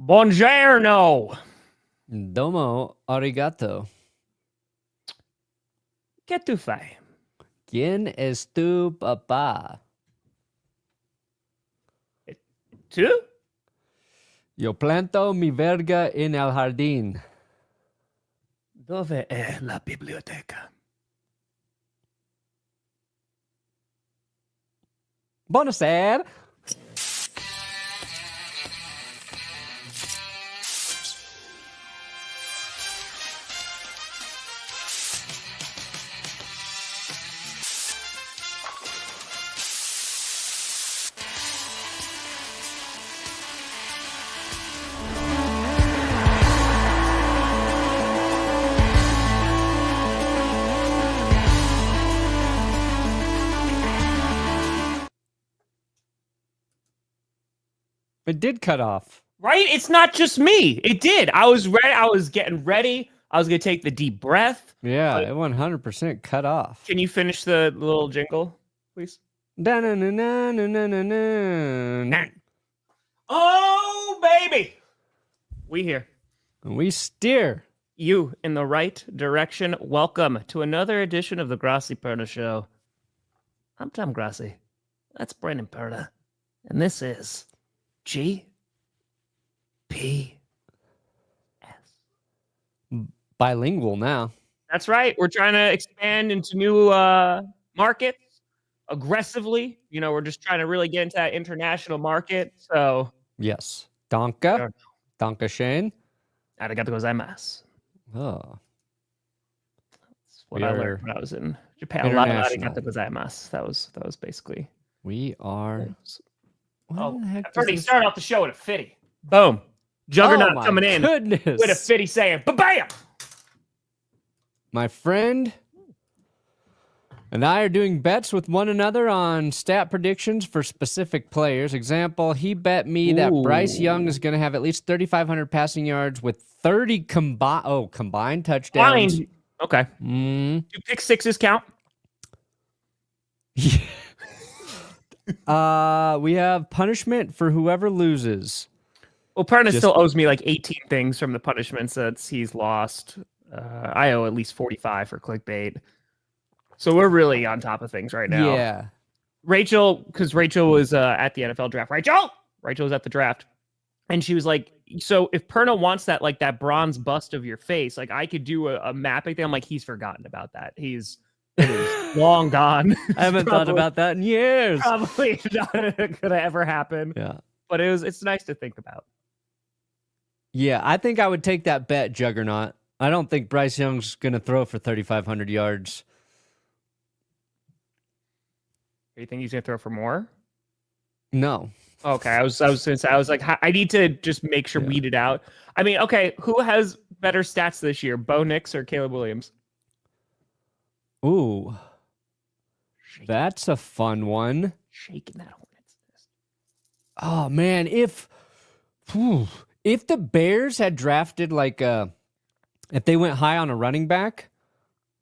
Buongiorno. Domo arigato. ¿Qué tú fai? ¿Quién es tu papá? ¿Tú? Yo planto mi verga en el jardín. Dove è la biblioteca? Buonasera. It did cut off. Right? It's not just me. It did. I was ready. I was getting ready. I was going to take the deep breath. Yeah, it 100% cut off. Can you finish the little jingle, please? Oh, baby. We here. We steer you in the right direction. Welcome to another edition of the Grossi Perna Show. I'm Tom Grossi. That's Brandon Perna. And this is GPS. Bilingual now. That's right. We're trying to expand into new markets aggressively. You know, we're just trying to really get into that international market. So, yes. Danke. Danke schön. Arigato gozaimasu. Oh. That's what I learned when I was in Japan. A lot of arigato gozaimasu. That was basically. We are. I've already started off the show with a fitty. Boom. Juggernaut coming in with a fitty saying, ba-bam! My friend and I are doing bets with one another on stat predictions for specific players. Example, he bet me that Bryce Young is going to have at least 3,500 passing yards with 30 combined touchdowns. Okay. Do pick sixes count? We have punishment for whoever loses. Well, Perna still owes me like 18 things from the punishments that he's lost. I owe at least 45 for clickbait. So we're really on top of things right now. Yeah. Rachel, because Rachel was at the NFL draft. Rachel was at the draft. And she was like, so if Perna wants that, like that bronze bust of your face, like I could do a mapping thing. I'm like, he's forgotten about that. He's long gone. I haven't thought about that in years. Probably not going to ever happen. Yeah. But it's nice to think about. Yeah, I think I would take that bet, Juggernaut. I don't think Bryce Young's going to throw for 3,500 yards. You think he's going to throw for more? No. Okay, I was going to say, I was like, I need to just make sure weed it out. I mean, okay, who has better stats this year, Bo Nix or Caleb Williams? Ooh, that's a fun one. Shaking that Hornets nest. Oh man, if the Bears had drafted if they went high on a running back,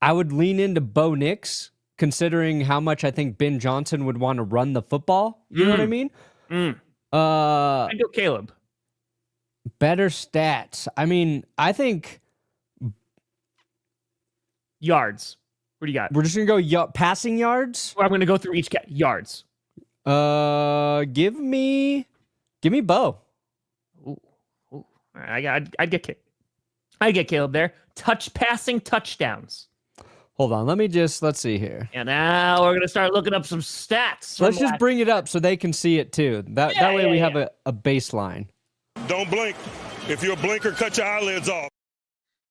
I would lean into Bo Nix, considering how much I think Ben Johnson would want to run the football. You know what I mean? I go Caleb. Better stats. I mean, I think yards. What do you got? We're just gonna go passing yards. Well, I'm gonna go through each yards. Give me Bo. Ooh. All right, I'd get Caleb there. Passing touchdowns. Hold on, let's see here. And now we're gonna start looking up some stats. Let's just bring it up so they can see it too. That way we have a baseline. Don't blink. If you're a blinker, cut your eyelids off.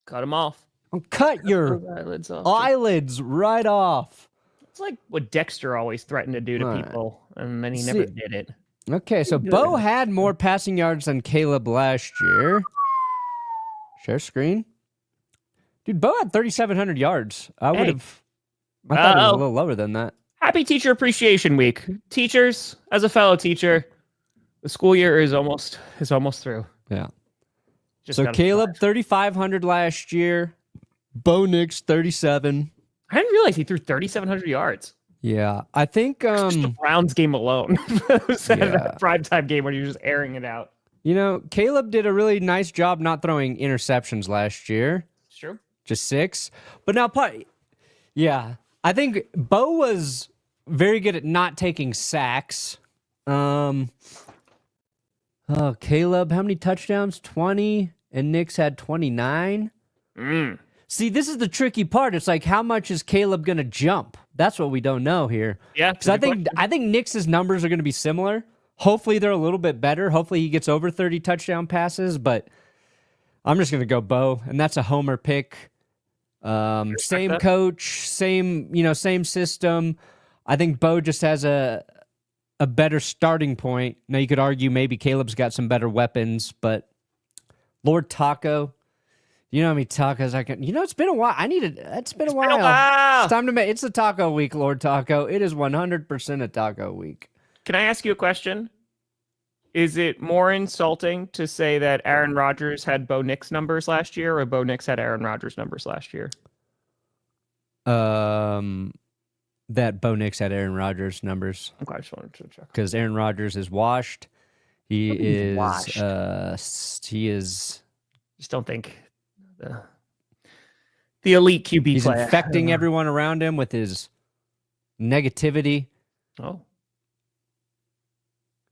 Cut them off. Cut your eyelids right off. It's like what Dexter always threatened to do to people, and then he never did it. Okay, so Bo had more passing yards than Caleb last year. Share screen. Dude, Bo had 3,700 yards. I thought it was a little lower than that. Happy Teacher Appreciation Week. Teachers, as a fellow teacher, the school year is almost through. Yeah. So Caleb, 3,500 last year. Bo Nix, 37. I didn't realize he threw 3,700 yards. Yeah, I think just the Browns game alone. That primetime game when he was just airing it out. You know, Caleb did a really nice job not throwing interceptions last year. It's true. Just 6. But now, yeah, I think Bo was very good at not taking sacks. Caleb, how many touchdowns? 20, and Nick's had 29. See, this is the tricky part. It's like, how much is Caleb going to jump? That's what we don't know here. Yeah, because I think Nick's numbers are going to be similar. Hopefully, they're a little bit better. Hopefully, he gets over 30 touchdown passes. But I'm just going to go Bo, and that's a homer pick. Same coach, same system. I think Bo just has a better starting point. Now, you could argue maybe Caleb's got some better weapons, but Lord Taco. You know how many tacos I can... it's been a while. It's been a while. It's time to make... It's a taco week, Lord Taco. It is 100% a taco week. Can I ask you a question? Is it more insulting to say that Aaron Rodgers had Bo Nix numbers last year, or Bo Nix had Aaron Rodgers numbers last year? That Bo Nix had Aaron Rodgers numbers. Okay, I just wanted to check. Because Aaron Rodgers is washed. He is... washed. He is... Just don't think... The elite QB He's player. infecting everyone around him with his negativity. Oh.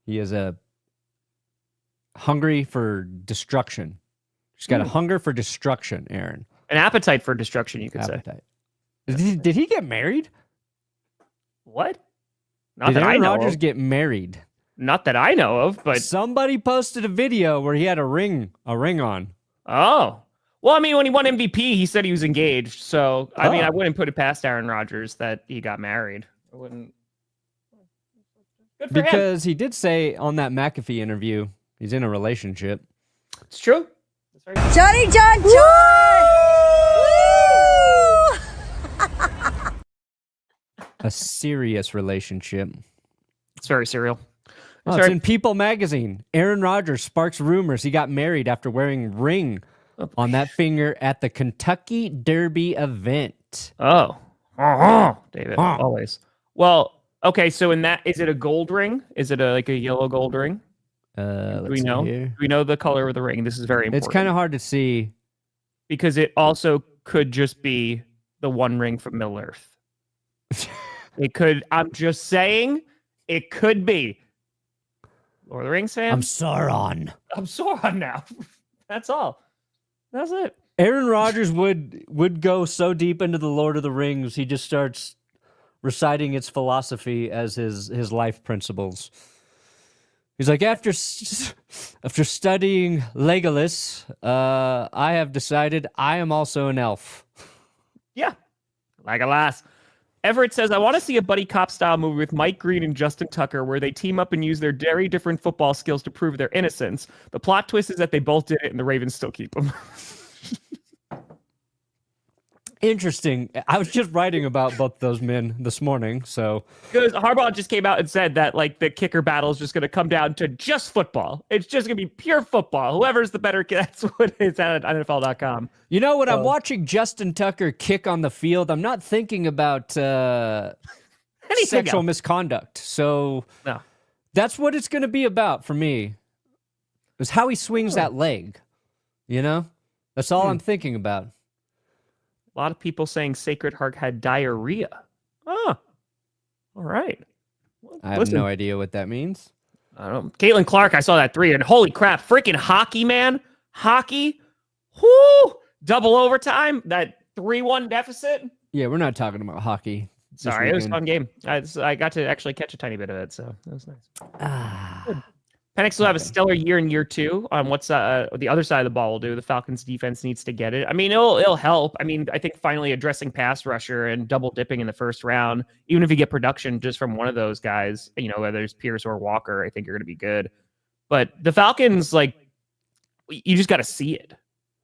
He is hungry for destruction. He's got a hunger for destruction, Aaron. An appetite for destruction, you could say. Did he get married? What? Did Aaron Rodgers get married? Not that I know of, but somebody posted a video where he had a ring on. Oh. Well, I mean, when he won MVP, he said he was engaged. So, I mean, I wouldn't put it past Aaron Rodgers that he got married. I wouldn't. Good for him. Because he did say on that McAfee interview, he's in a relationship. It's true. Johnny John A serious relationship. It's very serial. It's in People magazine. Aaron Rodgers sparks rumors he got married after wearing ring on that finger at the Kentucky Derby event. Oh. David, always. Well, okay, so in that, is it a gold ring? Is it like a yellow gold ring? Do we know? Do we know the color of the ring? This is very important. It's kind of hard to see. Because it also could just be the one ring from Middle Earth. It could, I'm just saying, it could be. Lord of the Rings fan? I'm Sauron. I'm Sauron now. That's all. That's it. Aaron Rodgers would go so deep into the Lord of the Rings, he just starts reciting its philosophy as his life principles. He's like, after studying Legolas, I have decided I am also an elf. Yeah, Legolas. Everett says, I want to see a buddy cop style movie with Mike Green and Justin Tucker where they team up and use their very different football skills to prove their innocence. The plot twist is that they both did it and the Ravens still keep them. Interesting. I was just writing about both those men this morning, so... Because Harbaugh just came out and said that like the kicker battle is just going to come down to just football. It's just going to be pure football. Whoever's the better, that's what it's at NFL.com. You know, when I'm watching Justin Tucker kick on the field, I'm not thinking about sexual misconduct. So no. That's what it's going to be about for me, is how he swings that leg. You know? That's all I'm thinking about. A lot of people saying Sacred Heart had diarrhea. Oh, all right. Well, I have no idea what that means. I don't know. Caitlin Clark, I saw that 3, and holy crap, freaking hockey, man. Hockey. Whoo! Double overtime. That 3-1 deficit. Yeah, we're not talking about hockey. Sorry, it was a fun game. I got to actually catch a tiny bit of it, so that was nice. Good. Penix will have a stellar year in year 2 on what's the other side of the ball will do. The Falcons defense needs to get it. I mean, it'll help. I mean, I think finally addressing pass rusher and double dipping in the first round, even if you get production just from one of those guys, you know, whether it's Pierce or Walker, I think you're going to be good. But the Falcons, like, you just got to see it.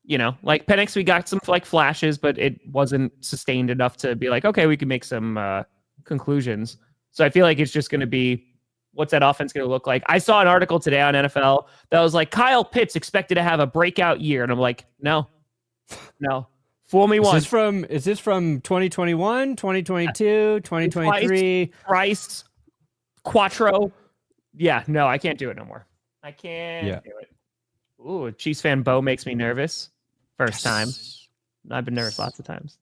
You know, like Penix, we got some like flashes, but it wasn't sustained enough to be like, okay, we can make some conclusions. So I feel like it's just going to be, what's that offense going to look like? I saw an article today on NFL that was like, Kyle Pitts expected to have a breakout year. And I'm like, no. Fool me once. Is this from 2021, 2022, 2023? Price, Quattro. Yeah, no, I can't do it no more. I can't do it. Ooh, Chiefs fan Bo makes me nervous. First time. I've been nervous lots of times.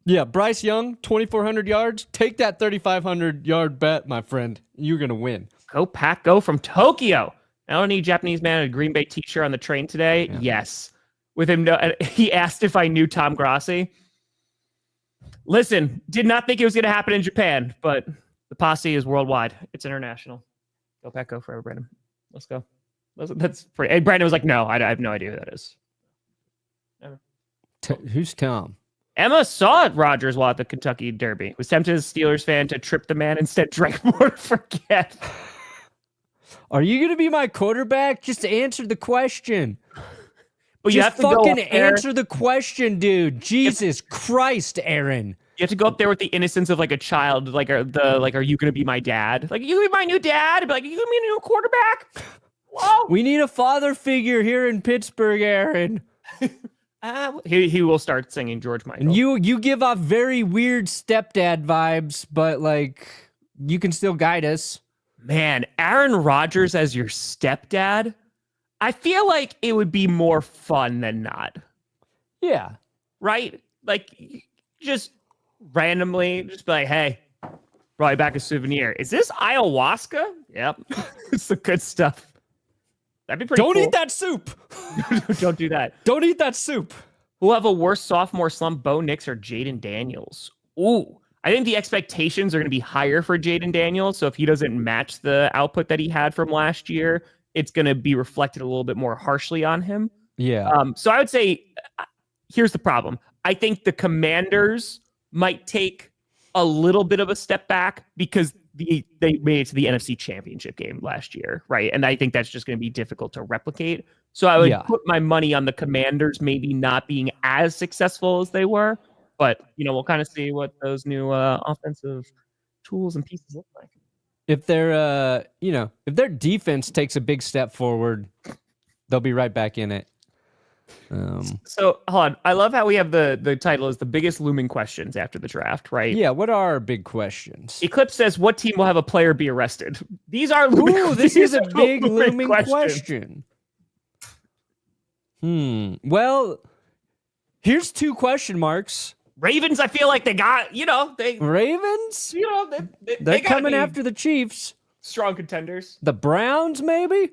Yeah, Bryce Young, 2,400 yards. Take that 3,500-yard bet, my friend. You're going to win. Go Pack, go from Tokyo. I don't need Japanese man in a Green Bay t-shirt on the train today. Yeah. Yes. With him, he asked if I knew Tom Grossi. Listen, did not think it was going to happen in Japan, but the posse is worldwide. It's international. Go Pack, go forever, Brandon. Let's go. That's pretty. And Brandon was like, no, I have no idea who that is. Who's Tom? Emma saw Rodgers while at the Kentucky Derby. Was tempted as a Steelers fan to trip the man, instead drank more to forget. Are you going to be my quarterback? Just answer the question. But you have to fucking answer the question, dude. Jesus Christ, Aaron. You have to go up there with the innocence of like a child, like are you going to be my dad? Like, you gonna be my new dad? Be like, you gonna be a new quarterback? Whoa. We need a father figure here in Pittsburgh, Aaron. He will start singing George Michael. And you give off very weird stepdad vibes, but like you can still guide us. Man, Aaron Rodgers as your stepdad, I feel like it would be more fun than not. Yeah. Right? Like, just randomly, just be like, hey, brought you back a souvenir. Is this ayahuasca? Yep. It's the good stuff. That'd be pretty Don't cool. eat that soup. Don't do that. Don't eat that soup. Who'll have a worse sophomore slump, Bo Nix or Jaden Daniels? Ooh, I think the expectations are going to be higher for Jaden Daniels. So if he doesn't match the output that he had from last year, it's going to be reflected a little bit more harshly on him. Yeah. So I would say, here's the problem. I think the Commanders might take a little bit of a step back because they made it to the NFC Championship game last year, right? And I think that's just going to be difficult to replicate. So I would put my money on the Commanders maybe not being as successful as they were. But, we'll kind of see what those new offensive tools and pieces look like. If their if their defense takes a big step forward, they'll be right back in it. So hold on. I love how we have the title is the biggest looming questions after the draft, right? Yeah. What are our big questions? Eclipse says, what team will have a player be arrested? These are looming. Ooh, this is a big looming question. Well, here's 2 question marks. Ravens, I feel like they got, Ravens? They're coming after the Chiefs. Strong contenders. The Browns, maybe?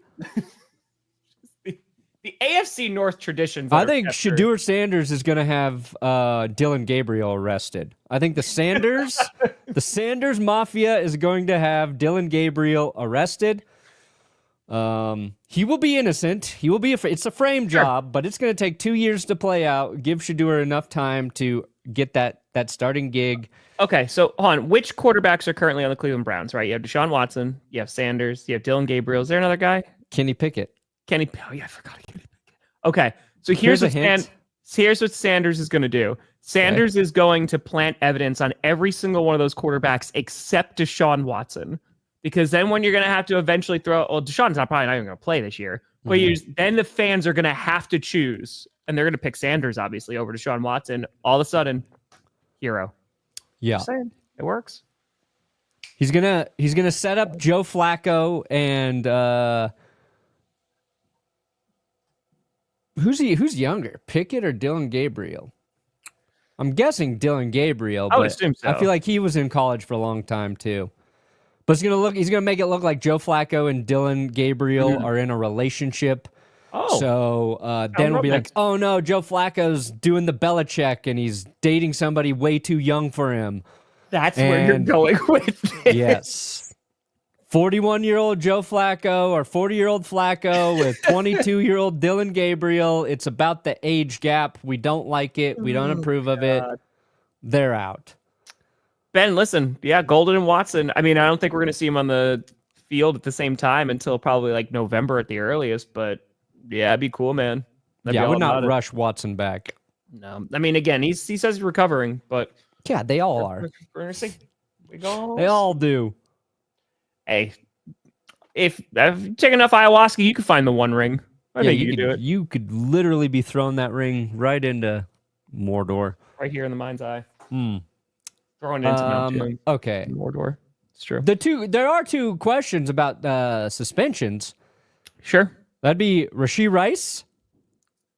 The AFC North traditions. I think Shedeur Sanders is going to have Dylan Gabriel arrested. I think the Sanders Mafia is going to have Dylan Gabriel arrested. He will be innocent. He will be. It's a frame job, but it's going to take 2 years to play out. Give Shedeur enough time to get that starting gig. Okay, so hold on. Which quarterbacks are currently on the Cleveland Browns? Right, you have Deshaun Watson, you have Sanders, you have Dylan Gabriel. Is there another guy? Kenny Pickett. Oh yeah, I forgot Kenny Pickett. Okay, so here's what Sanders is going to do. Sanders is going to plant evidence on every single one of those quarterbacks except Deshaun Watson. Because then when you're going to have to eventually Deshaun's probably not even going to play this year. But then the fans are going to have to choose. And they're going to pick Sanders, obviously, over Deshaun Watson. All of a sudden, hero. Yeah. Just saying, it works. He's gonna set up Joe Flacco and who's younger, Pickett or Dylan Gabriel? I'm guessing Dylan Gabriel, but I would assume so. I feel like he was in college for a long time too. But he's gonna make it look like Joe Flacco and Dylan Gabriel are in a relationship. Oh, so then we'll be like, oh no, Joe Flacco's doing the Belichick and he's dating somebody way too young for him. That's where you're going with this. Yes. 41-year-old Joe Flacco or 40-year-old Flacco with 22-year-old Dylan Gabriel. It's about the age gap. We don't like it. We don't approve of it. They're out. Ben, listen, Golden and Watson. I mean, I don't think we're going to see him on the field at the same time until probably like November at the earliest, but yeah, it'd be cool, man. I would not rush Watson back. No, I mean, again, he says he's recovering, but yeah, they all are. We're gonna see. They all do. Hey, if you take enough ayahuasca, you could find the one ring. I think you could do it. You could literally be throwing that ring right into Mordor. Right here in the mind's eye. Throwing it into Mount Doom. Okay. Mordor. It's true. There are 2 questions about suspensions. Sure. That'd be Rashee Rice.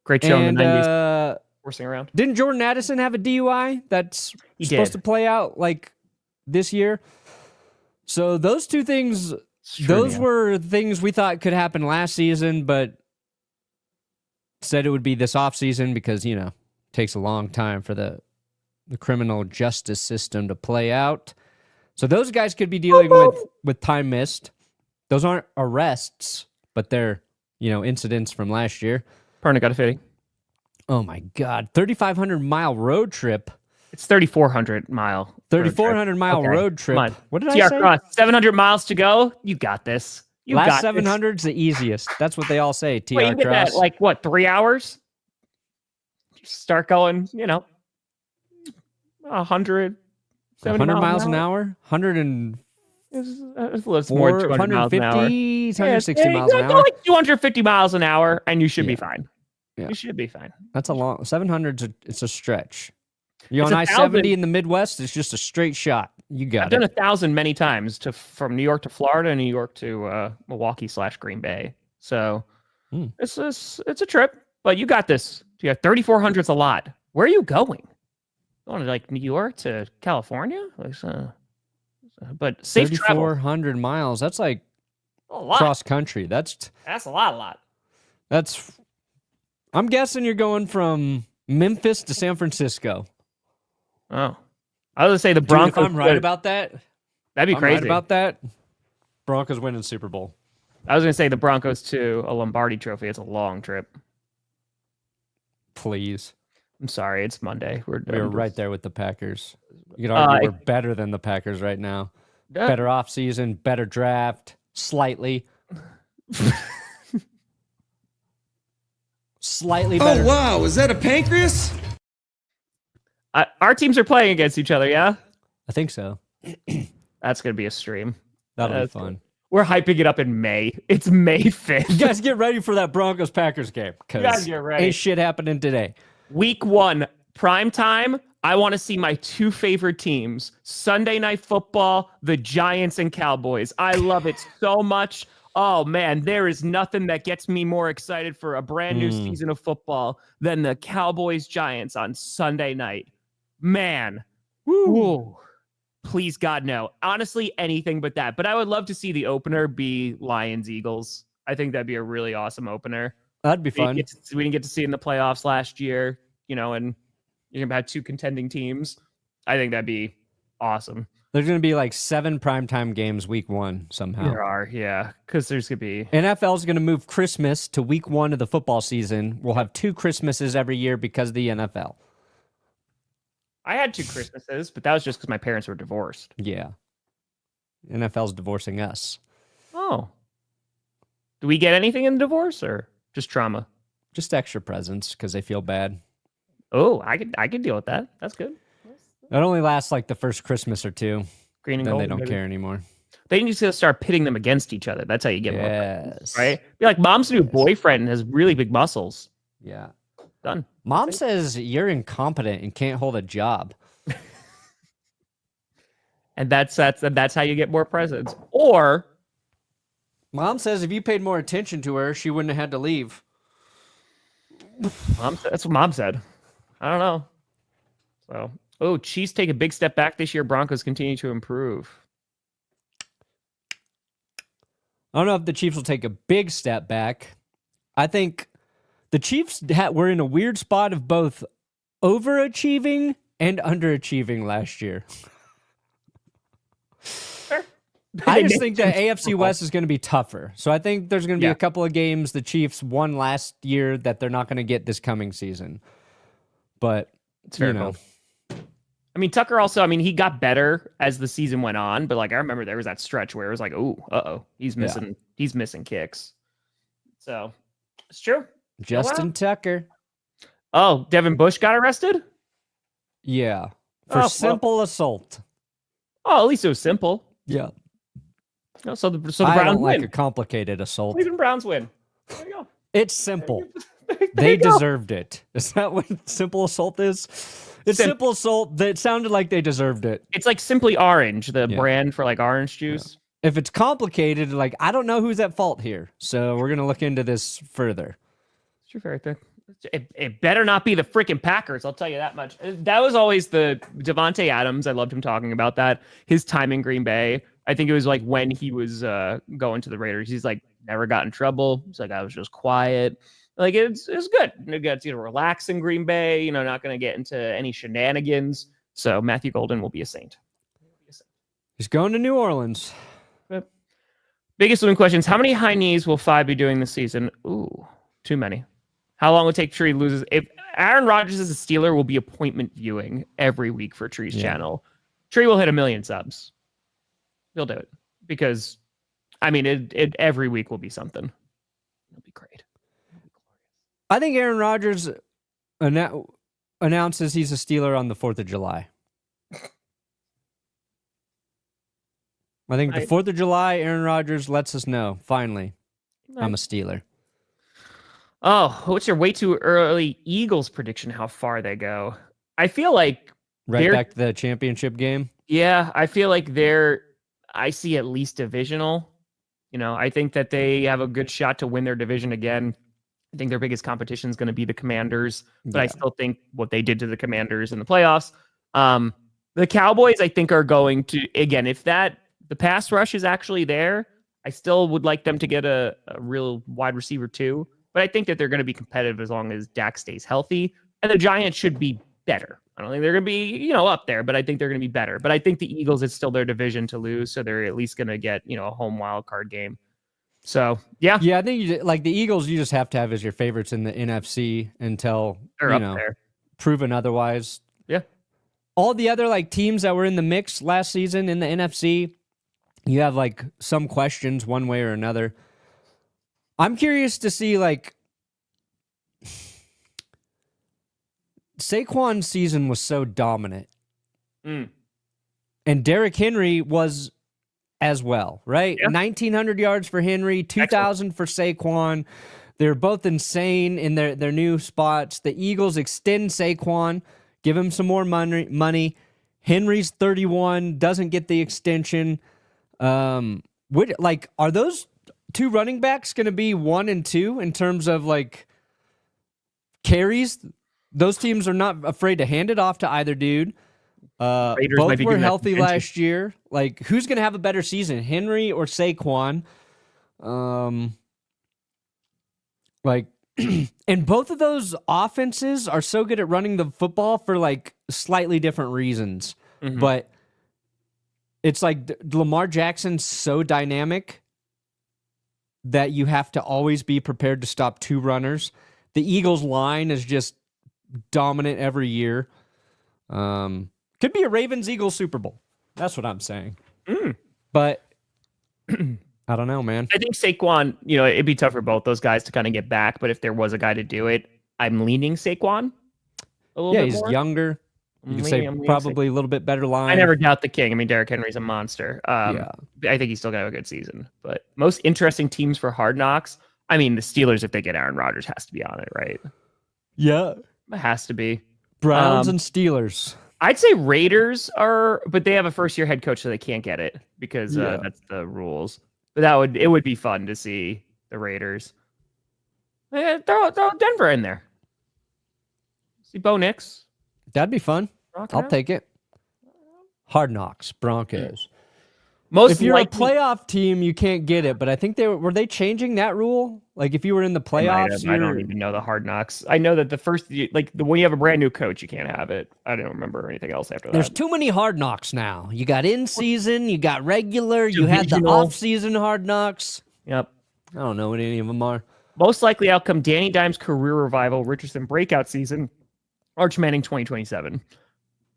Great show in the 90s. And Horsing around. didn't Jordan Addison have a DUI that's supposed to play out like this year? So those two things, those were things we thought could happen last season, but said it would be this offseason because, you know, it takes a long time for the criminal justice system to play out. So those guys could be dealing with time missed. Those aren't arrests, but they're, you know, incidents from last year. Perna got a fitting. Oh my God. 3,500-mile road trip. It's 3,400 mile. 3,400-mile road trip. Come on. What did I say? 700 miles to go. You got this. You Last got 700 is the easiest. That's what they all say, TR Wait, you get Cross. that, like, what, 3 hours? Start going, you know, 100 miles an hour? 100 and... It's more than 200 miles an hour. 160 miles an Go hour. like 250 miles an hour, and you should be fine. Yeah. You should be fine. That's a long... 700's it's a stretch. You're It's on 1,000. I-70 in the Midwest, it's just a straight shot. You got I've done it. 1,000 many times from New York to Florida, New York to Milwaukee/Green Bay. So it's a trip, but you got this. You got 3,400's a lot. Where are you going? Going to like New York to California? But safe travel. 3,400 miles. That's like A lot. cross country. That's a lot. That's. I'm guessing you're going from Memphis to San Francisco. Oh, I was gonna say the Dude, Broncos. if I'm right about that, that'd be crazy. Right about that. Broncos winning Super Bowl. I was gonna say the Broncos to a Lombardi Trophy. It's a long trip. Please. I'm sorry, it's Monday. We're right there with the Packers. You could argue we're better than the Packers right now. Better offseason, better draft, slightly. Slightly better. Oh, wow. Is that a pancreas? Our teams are playing against each other, yeah? I think so. That's going to be a stream. That'll be fun. We're hyping it up in May. It's May 5th. You guys get ready for that Broncos-Packers game. You guys get ready. Ain't shit happening today. Week 1, prime time. I want to see my two favorite teams. Sunday Night Football, the Giants and Cowboys. I love it so much. Oh, man, there is nothing that gets me more excited for a brand new season of football than the Cowboys-Giants on Sunday night. Man. Woo. Please, God, no. Honestly, anything but that. But I would love to see the opener be Lions-Eagles. I think that'd be a really awesome opener. That'd be fun. We didn't get to see it in the playoffs last year, you know, and you're going to have two contending teams. I think that'd be awesome. There's going to be like 7 primetime games week 1 somehow. There are, yeah, because there's going to be... NFL's going to move Christmas to week 1 of the football season. We'll have 2 Christmases every year because of the NFL. I had 2 Christmases, but that was just because my parents were divorced. Yeah. NFL's divorcing us. Oh. Do we get anything in the divorce or just trauma? Just extra presents because they feel bad. Oh, I could deal with that. That's good. It only lasts like the first Christmas or 2. Green and then gold. they don't care anymore. They need to start pitting them against each other. That's how you get more presents, right? Be like, mom's new boyfriend has really big muscles. Yeah. Done. Mom says you're incompetent and can't hold a job. And that's how you get more presents. Or Mom says if you paid more attention to her, she wouldn't have had to leave. that's what Mom said. I don't know. So, Chiefs take a big step back this year. Broncos continue to improve. I don't know if the Chiefs will take a big step back. I think the Chiefs were in a weird spot of both overachieving and underachieving last year. Sure. I just think the AFC West is going to be tougher. So I think there's going to be a couple of games the Chiefs won last year that they're not going to get this coming season. But, it's fair enough. I mean, Tucker also, he got better as the season went on, but like I remember there was that stretch where it was like, he's missing kicks. So it's true. Justin Tucker. Oh, Devin Bush got arrested? Yeah. For simple assault. Oh, at least it was simple. Yeah. No, so the Browns I don't like win. a complicated assault. Cleveland Browns win. There you go. It's simple. They deserved it. Is that what simple assault is? It's simple assault. It sounded like they deserved it. It's like Simply Orange, the brand for like orange juice. if it's complicated, like, I don't know who's at fault here. So we're going to look into this further. It's your favorite thing. It better not be the freaking Packers. I'll tell you that much. That was always the Devontae Adams. I loved him talking about that. His time in Green Bay. I think it was like when he was going to the Raiders. He's like, never got in trouble. He's like, I was just quiet. Like, it's good. It's to relax in Green Bay. Not going to get into any shenanigans. So Matthew Golden will be a saint. He's going to New Orleans. But biggest Looming questions. How many high knees will Fi be doing this season? Ooh, too many. How long will it take Tree loses? If Aaron Rodgers is a Steeler, will be appointment viewing every week for Tree's channel. Tree will hit 1 million subs. He'll do it because, it every week will be something. It'll be great. I think Aaron Rodgers announces he's a Steeler on the 4th of July. I think the 4th of July, Aaron Rodgers lets us know, finally, I'm a Steeler. Oh, what's your way too early Eagles prediction? How far they go? I feel like right back to the championship game. Yeah, I feel like I see at least divisional. I think that they have a good shot to win their division again. I think their biggest competition is going to be the Commanders, but I still think what they did to the Commanders in the playoffs. The Cowboys, I think, are going to, again, if the pass rush is actually there, I still would like them to get a real wide receiver too. But I think that they're going to be competitive as long as Dak stays healthy. And the Giants should be better. I don't think they're going to be, up there, but I think they're going to be better. But I think the Eagles, it's still their division to lose, so they're at least going to get, a home wild card game. So, yeah. Yeah, I think the Eagles, you just have to have as your favorites in the NFC until, they're up there. Proven otherwise. Yeah. All the other, teams that were in the mix last season in the NFC, you have, some questions one way or another. I'm curious to see, Saquon's season was so dominant. And Derrick Henry was as well, right? Yeah. 1,900 yards for Henry, 2,000 for Saquon. They're both insane in their new spots. The Eagles extend Saquon, give him some more money. Henry's 31, doesn't get the extension. Are those two running backs going to be 1 and 2 in terms of carries? Those teams are not afraid to hand it off to either dude. Both were healthy last year. Who's going to have a better season, Henry or Saquon? And both of those offenses are so good at running the football for slightly different reasons. Mm-hmm. But it's Lamar Jackson's so dynamic that you have to always be prepared to stop two runners. The Eagles line is just dominant every year. Could be a Ravens-Eagles Super Bowl. That's what I'm saying. But I don't know, man. I think Saquon, it'd be tough for both those guys to kind of get back. But if there was a guy to do it, I'm leaning Saquon a little bit he's more. Younger. You could say probably a little bit better line. I never doubt the king. Derrick Henry's a monster. I think he's still going to have a good season. But most interesting teams for Hard Knocks, the Steelers, if they get Aaron Rodgers, has to be on it, right? Yeah. It has to be. Browns and Steelers. I'd say Raiders are, but they have a first-year head coach, so they can't get it because that's the rules. But it would be fun to see the Raiders. Throw Denver in there. See Bo Nix. That'd be fun. I'll take it. Hard Knocks, Broncos. If you're a playoff team, you can't get it. But I think were they changing that rule? If you were in the playoffs, I don't even know the Hard Knocks. I know that the first, when you have a brand new coach, you can't have it. I don't remember anything else after that. There's too many Hard Knocks now. You got in season, you got regular, you had the off season Hard Knocks. Yep. I don't know what any of them are. Most likely outcome: Danny Dimes' career revival, Richardson breakout season, Arch Manning 2027.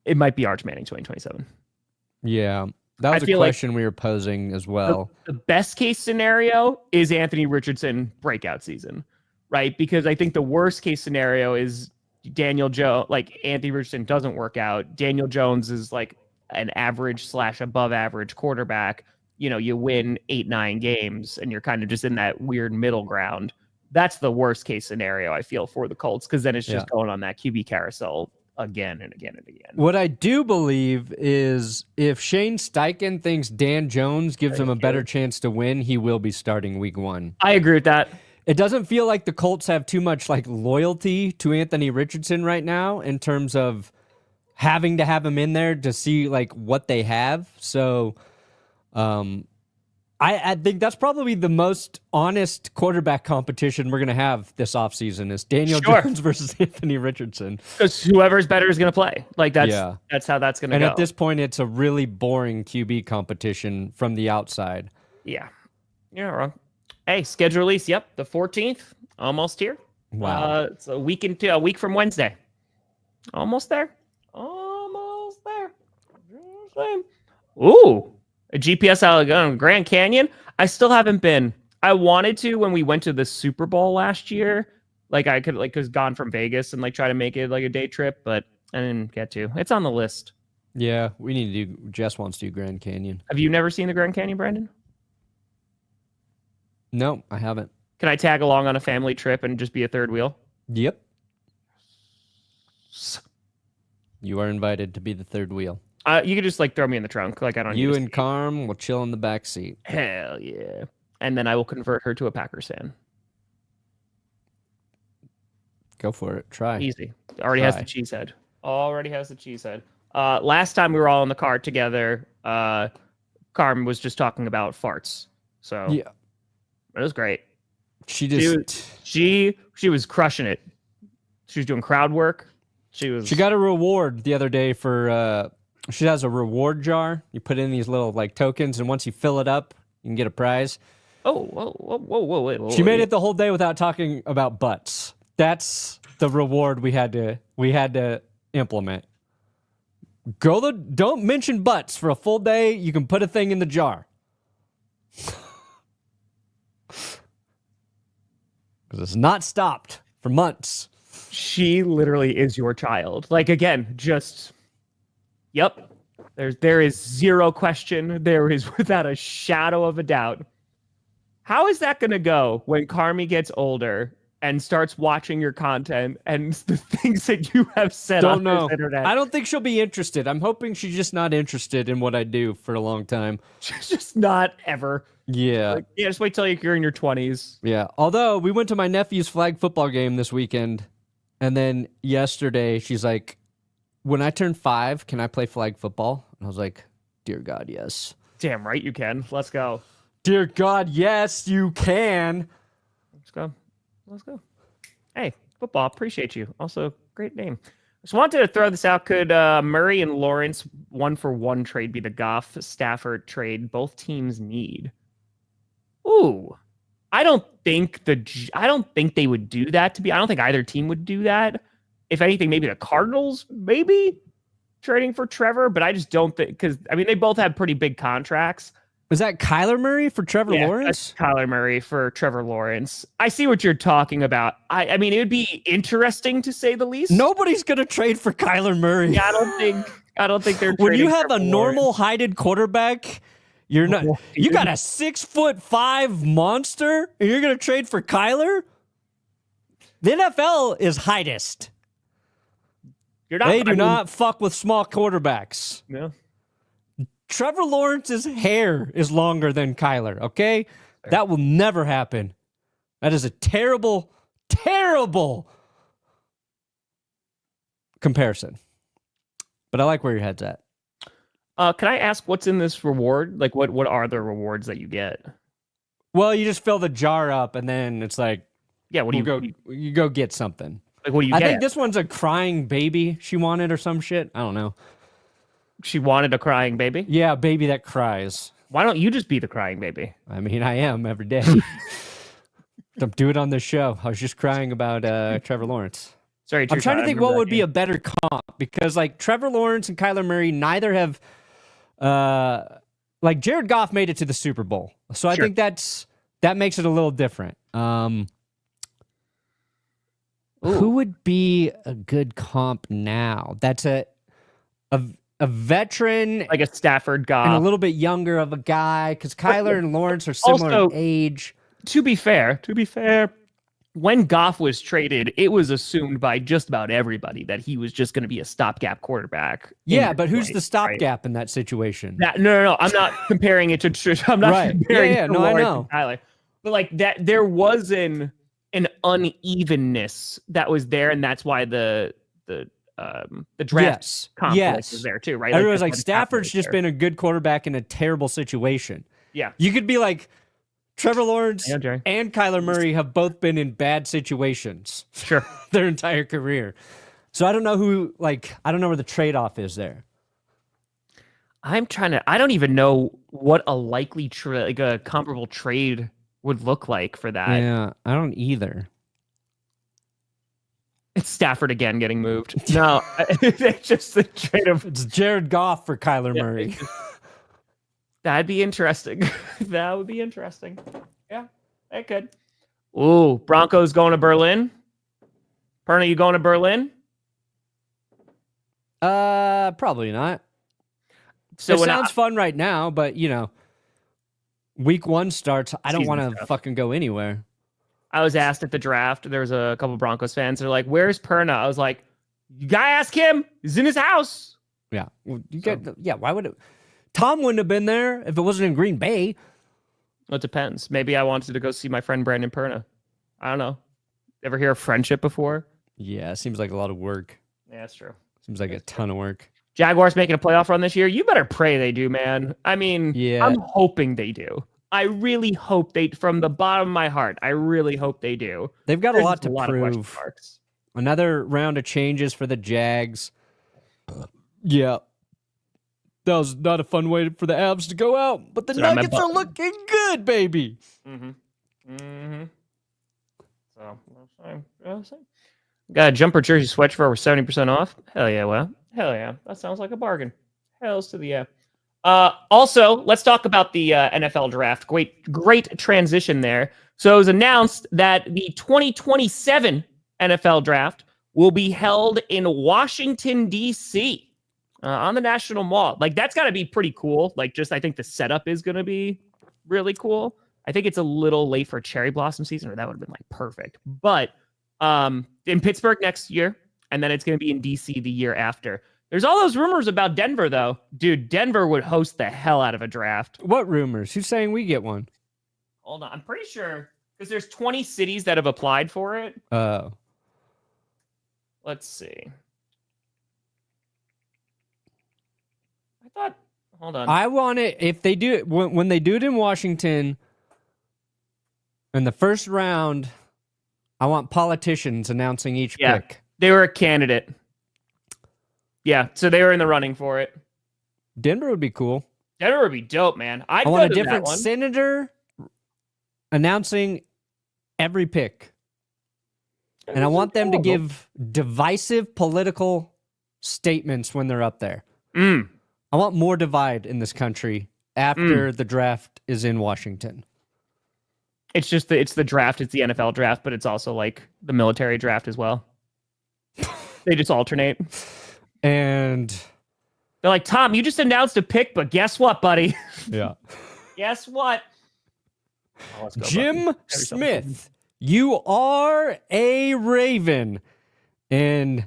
It might be Arch Manning 2027. Yeah. That was a question we were posing as well. The best case scenario is Anthony Richardson breakout season, right? Because I think the worst case scenario is Daniel Jones, Anthony Richardson doesn't work out. Daniel Jones is an average / above average quarterback. You win 8-9 games and you're kind of just in that weird middle ground. That's the worst case scenario, I feel, for the Colts, because then it's just going on that QB carousel again and again and again. What I do believe is if Shane Steichen thinks Dan Jones gives him a better chance to win, he will be starting week 1. I agree with that. It doesn't feel like the Colts have too much like loyalty to Anthony Richardson right now in terms of having to have him in there to see like what they have. So I think that's probably the most honest quarterback competition we're going to have this offseason is Daniel Jones versus Anthony Richardson. Because whoever's better is going to play. Like that's how that's going to go. And at this point, it's a really boring QB competition from the outside. Yeah. You're not wrong. Hey, schedule release. Yep. The 14th. Almost here. Wow. It's a week from Wednesday. Almost there. Almost there. Ooh. A GPS out of Grand Canyon. I still haven't been. I wanted to when we went to the Super Bowl last year. Like I could cause gone from Vegas and like try to make it like a day trip, but I didn't get to. It's on the list. Yeah, we need to do. Jess wants to do Grand Canyon. Have you never seen the Grand Canyon, Brandon? No, I haven't. Can I tag along on a family trip and just be a third wheel? Yep. You are invited to be the third wheel. You could just like throw me in the trunk. Like I don't. You and Carm will chill in the back seat. Hell yeah! And then I will convert her to a Packers fan. Go for it. Try. Easy. Already has the cheese head. Already has the cheese head. Last time we were all in the car together, Carm was just talking about farts. So yeah, it was great. She was crushing it. She was doing crowd work. She got a reward the other day for. She has a reward jar. You put in these little like tokens, and once you fill it up, you can get a prize. Oh, whoa! She made it the whole day without talking about butts. That's the reward we had to implement. Don't mention butts for a full day. You can put a thing in the jar. Because it's not stopped for months. She literally is your child. Like again, just. Yep. There is zero question. There is without a shadow of a doubt. How is that going to go when Carmi gets older and starts watching your content and the things that you have said on this internet? I don't think she'll be interested. I'm hoping she's just not interested in what I do for a long time. She's just not ever. Yeah. Just wait till you're in your 20s. Yeah. Although we went to my nephew's flag football game this weekend, and then yesterday she's like, when I turn 5, can I play flag football? And I was like, dear God, yes. Damn right you can. Let's go. Dear God, yes, you can. Let's go. Hey, football, appreciate you. Also, great name. Just wanted to throw this out. Could Murray and Lawrence 1-for-1 trade be the Goff Stafford trade both teams need? Ooh. I don't think they would do that. I don't think either team would do that. If anything, maybe the Cardinals, maybe trading for Trevor, but I just don't think because they both have pretty big contracts. Was that Kyler Murray for Trevor Lawrence? That's Kyler Murray for Trevor Lawrence. I see what you're talking about. I mean, it would be interesting to say the least. Nobody's gonna trade for Kyler Murray. Yeah, I don't think they're. When you have a normal heighted quarterback, you're not. You got a 6'5" monster, and you're gonna trade for Kyler. The NFL is heightest. They do not fuck with small quarterbacks. No. Trevor Lawrence's hair is longer than Kyler, okay? That will never happen. That is a terrible, terrible comparison. But I like where your head's at. Can I ask what's in this reward? Like, what are the rewards that you get? Well, you just fill the jar up, and then it's like, yeah, you go get something. Like, what do you I get? think this one's a crying baby she wanted or some shit. I don't know. She wanted a crying baby? Yeah, a baby that cries. Why don't you just be the crying baby? I mean, I am every day. Don't do it on this show. I was just crying about Trevor Lawrence. Sorry, I'm trying to think what would be a better comp because like Trevor Lawrence and Kyler Murray neither have like Jared Goff made it to the Super Bowl. So I think that makes it a little different. Who would be a good comp now? That's a veteran, like a Stafford Goff, and a little bit younger of a guy because Kyler and Lawrence are similar in age. To be fair, when Goff was traded, it was assumed by just about everybody that he was just going to be a stopgap quarterback. Yeah, but who's the stopgap in that situation? No. I'm not comparing it to. I'm not comparing it to no, I Lawrence know. and Tyler. But like that, there was an unevenness that was there, and that's why the draft conflict was there too, right? Everyone's like Stafford's just been a good quarterback in a terrible situation. Yeah, you could be like Trevor Lawrence and Kyler Murray have both been in bad situations, sure, their entire career. So I don't know I don't know where the trade-off is there. I don't even know what a likely a comparable trade would look like for that. Yeah, I don't either. It's Stafford again getting moved. No, it's just the trade of it's Jared Goff for Kyler Murray. That'd be interesting. That would be interesting. Yeah, it could. Ooh, Broncos going to Berlin. Perna, you going to Berlin? Probably not. So it sounds fun right now, but week 1 starts. I don't want to fucking go anywhere. I was asked at the draft. There was a couple Broncos fans. They're like, "Where's Perna?" I was like, "You gotta ask him. He's in his house." Yeah, why would it? Tom wouldn't have been there if it wasn't in Green Bay. Well, it depends. Maybe I wanted to go see my friend Brandon Perna. I don't know. Ever hear of friendship before? Yeah, it seems like a lot of work. Yeah, that's true. Seems like a ton of work. Jaguars making a playoff run this year. You better pray they do, man. I mean, yeah. I'm hoping they do. I really hope they, from the bottom of my heart, I really hope they do. They've got a lot to of prove. Another round of changes for the Jags. Yeah. That was not a fun way for the Avs to go out, but the Nuggets are looking good, baby. So, got a jumper jersey sweatshirt for over 70% off. Hell yeah, well. Hell yeah. That sounds like a bargain. Hells to the yeah. Also, let's talk about the NFL draft. Great transition there. So it was announced that the 2027 NFL draft will be held in Washington, D.C. On the National Mall. Like, that's got to be pretty cool. Like, I think the setup is going to be really cool. I think it's a little late for cherry blossom season, or that would have been like perfect. But in Pittsburgh next year, and then it's going to be in D.C. the year after. There's all those rumors about Denver, though. Dude, Denver would host the hell out of a draft. What rumors? Who's saying we get one? Hold on. I'm pretty sure, because there's 20 cities that have applied for it. Oh. Let's see. Hold on. I want it, if they do it, when they do it in Washington, in the first round, I want politicians announcing each pick. They were a candidate. Yeah, so they were in the running for it. Denver would be cool. Denver would be dope, man. I want a different senator announcing every pick. And I want them to give divisive political statements when they're up there. I want more divide in this country after the draft is in Washington. It's just it's the draft, it's the NFL draft, but it's also like the military draft as well. They just alternate. And they're like, Tom, you just announced a pick, but guess what, buddy? Yeah. Guess what? Oh, Jim Smith, you are a Raven. And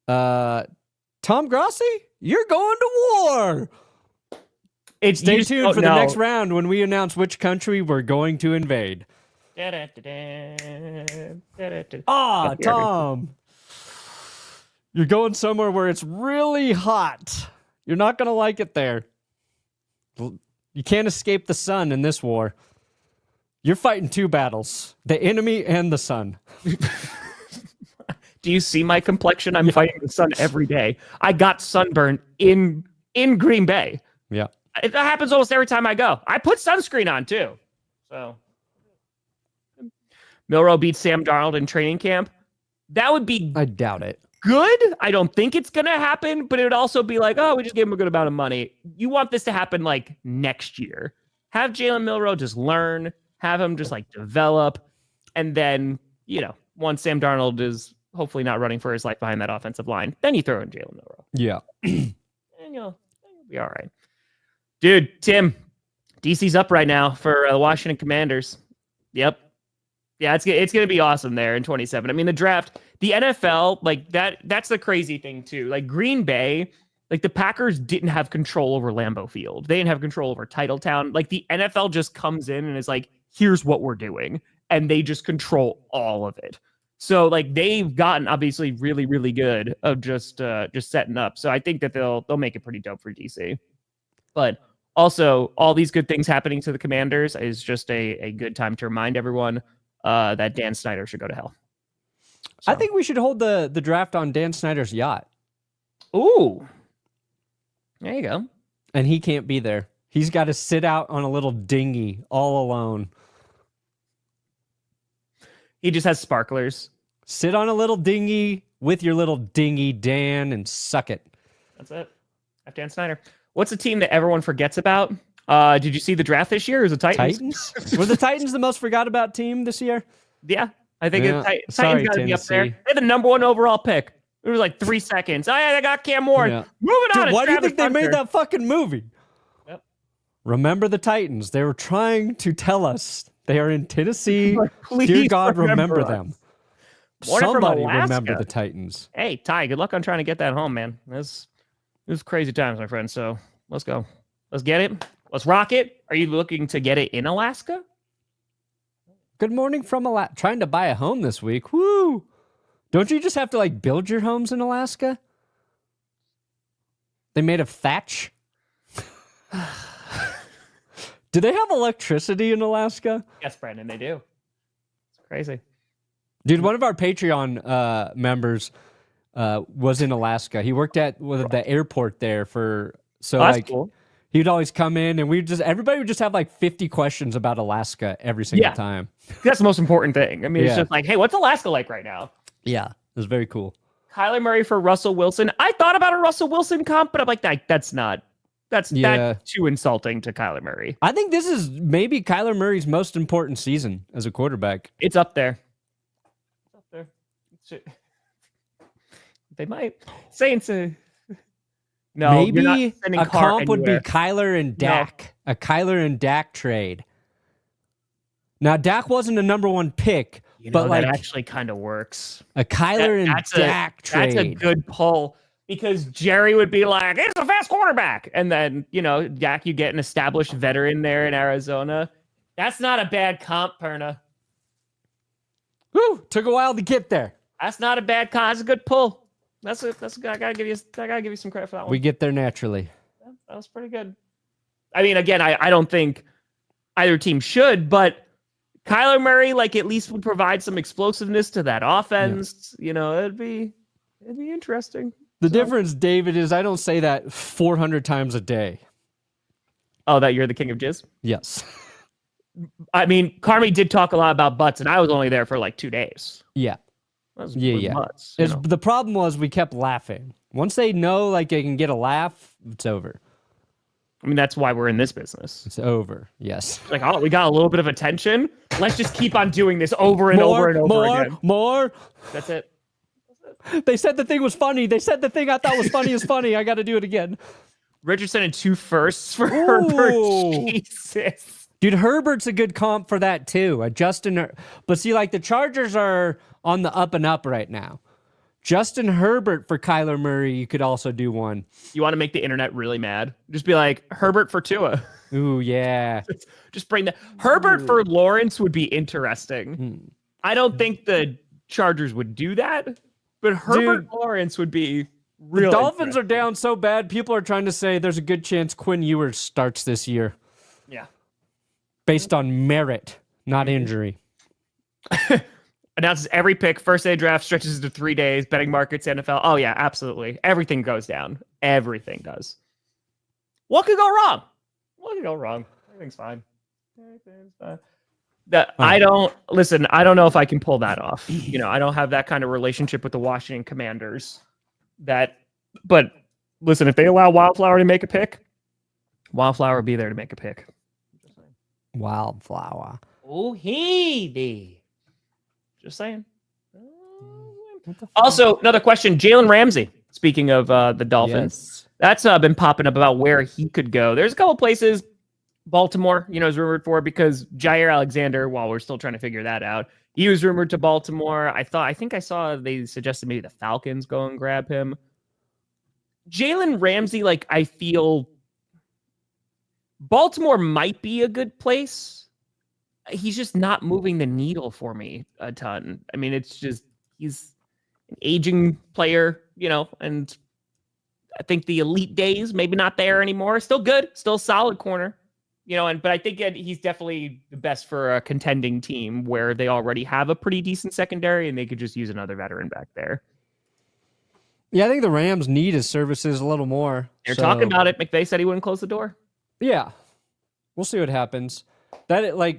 Tom Grossi, you're going to war. Stay tuned for the next round when we announce which country we're going to invade. Tom. You're going somewhere where it's really hot. You're not going to like it there. You can't escape the sun in this war. You're fighting two battles, the enemy and the sun. Do you see my complexion? I'm fighting the sun every day. I got sunburned in Green Bay. Yeah. That happens almost every time I go. I put sunscreen on too. So Milroe beats Sam Darnold in training camp. That would be I doubt it. Good. I don't think it's going to happen, but it would also be like, oh, we just gave him a good amount of money. You want this to happen like next year. Have Jalen Milroe just learn, have him just like develop. And then, once Sam Darnold is hopefully not running for his life behind that offensive line, then you throw in Jalen Milroe. Yeah. And you'll be all right. Dude, Tim, DC's up right now for the Washington Commanders. Yep. Yeah, it's going to be awesome there in 27. I mean, the draft, the NFL, like that's the crazy thing too. Like Green Bay, like the Packers didn't have control over Lambeau Field. They didn't have control over Titletown. Like the NFL just comes in and is like, here's what we're doing. And they just control all of it. So like they've gotten obviously really, really good of just setting up. So I think that they'll make it pretty dope for DC. But also all these good things happening to the Commanders is just a good time to remind everyone that Dan Snyder should go to hell. So. I think we should hold the draft on Dan Snyder's yacht. Ooh. There you go. And he can't be there. He's got to sit out on a little dinghy all alone. He just has sparklers. Sit on a little dinghy with your little dinghy, Dan, and suck it. That's it. Have Dan Snyder. What's a team that everyone forgets about? Did you see the draft this year? Or was it Titans? Were the Titans the most forgot about team this year? Yeah. I think Titans Sorry, got to be up there. Tennessee. They had the number 1 overall pick. It was like 3 seconds. Oh, yeah, they got Cam Moore. Yeah. Moving on. Dude, why do you think they made that fucking movie? Yep. Remember the Titans. They were trying to tell us they are in Tennessee. Please Dear God, remember us. them. Morning from Somebody Alaska. remember the Titans. Hey, Ty, good luck on trying to get that home, man. It was crazy times, my friend. So let's go. Let's get it. Let's rock it. Are you looking to get it in Alaska? Good morning from Alaska. Trying to buy a home this week. Woo! Don't you just have to like build your homes in Alaska? They made of thatch? Do they have electricity in Alaska? Yes, Brandon, they do. It's crazy. Dude, one of our Patreon members was in Alaska. He worked at the airport there That's cool. He'd always come in and everybody would just have like 50 questions about Alaska every single time. That's the most important thing. I mean, it's just like, hey, what's Alaska like right now? Yeah, it was very cool. Kyler Murray for Russell Wilson. I thought about a Russell Wilson comp, but I'm like, that's too insulting to Kyler Murray. I think this is maybe Kyler Murray's most important season as a quarterback. It's up there. It's up there. They might. Saints. No, maybe a comp would be anywhere. Kyler and Dak. No. A Kyler and Dak trade. Now, Dak wasn't a number 1 pick, but that like actually kind of works. A Kyler and Dak trade. That's a good pull because Jerry would be like, "It's a fast quarterback," and then Dak, you get an established veteran there in Arizona. That's not a bad comp, Perna. Woo! Took a while to get there. That's not a bad comp. That's a good pull. That's I gotta give you some credit for that one. We get there naturally. Yeah, that was pretty good. I mean, again, I don't think either team should, but Kyler Murray, like, at least would provide some explosiveness to that offense. Yeah. It'd be interesting. The difference, David, is I don't say that 400 times a day. Oh, that you're the king of jizz? Yes. I mean, Carmi did talk a lot about butts, and I was only there for like 2 days. Yeah. Yeah. Butts, The problem was we kept laughing. Once they know like they can get a laugh, it's over. I mean, that's why we're in this business. It's over. Yes. Like, oh, we got a little bit of attention. Let's just keep on doing this over and over and over again. More. That's it. They said the thing was funny. They said the thing I thought was funny is funny. I got to do it again. Richardson and 2 firsts for Herbert. Jesus. Dude, Herbert's a good comp for that too. But see, like the Chargers are on the up and up right now. Justin Herbert for Kyler Murray, you could also do one. You want to make the internet really mad? Just be like, Herbert for Tua. Ooh, yeah. Just bring that. Herbert for Lawrence would be interesting. I don't think the Chargers would do that, but Herbert Lawrence would be real. The Dolphins are down so bad, people are trying to say there's a good chance Quinn Ewers starts this year. Yeah. Based on merit, not injury. Announces every pick, first day draft stretches to 3 days, betting markets, NFL. Oh, yeah, absolutely. Everything goes down. Everything does. What could go wrong? Everything's fine. I don't know if I can pull that off. I don't have that kind of relationship with the Washington Commanders. But listen, if they allow Wildflower to make a pick, Wildflower will be there to make a pick. Wildflower. Oh, he. Just saying. Also, another question. Jalen Ramsey, speaking of the Dolphins, that's been popping up about where he could go. There's a couple places Baltimore, is rumored for because Jair Alexander, while we're still trying to figure that out, he was rumored to Baltimore. I think I saw they suggested maybe the Falcons go and grab him. Jalen Ramsey, I feel Baltimore might be a good place. He's just not moving the needle for me a ton. I mean, it's just, he's an aging player, and I think the elite days, maybe not there anymore. Still good, still solid corner, but I think he's definitely the best for a contending team where they already have a pretty decent secondary and they could just use another veteran back there. Yeah, I think the Rams need his services a little more. They're talking about it. McVay said he wouldn't close the door. Yeah. We'll see what happens. I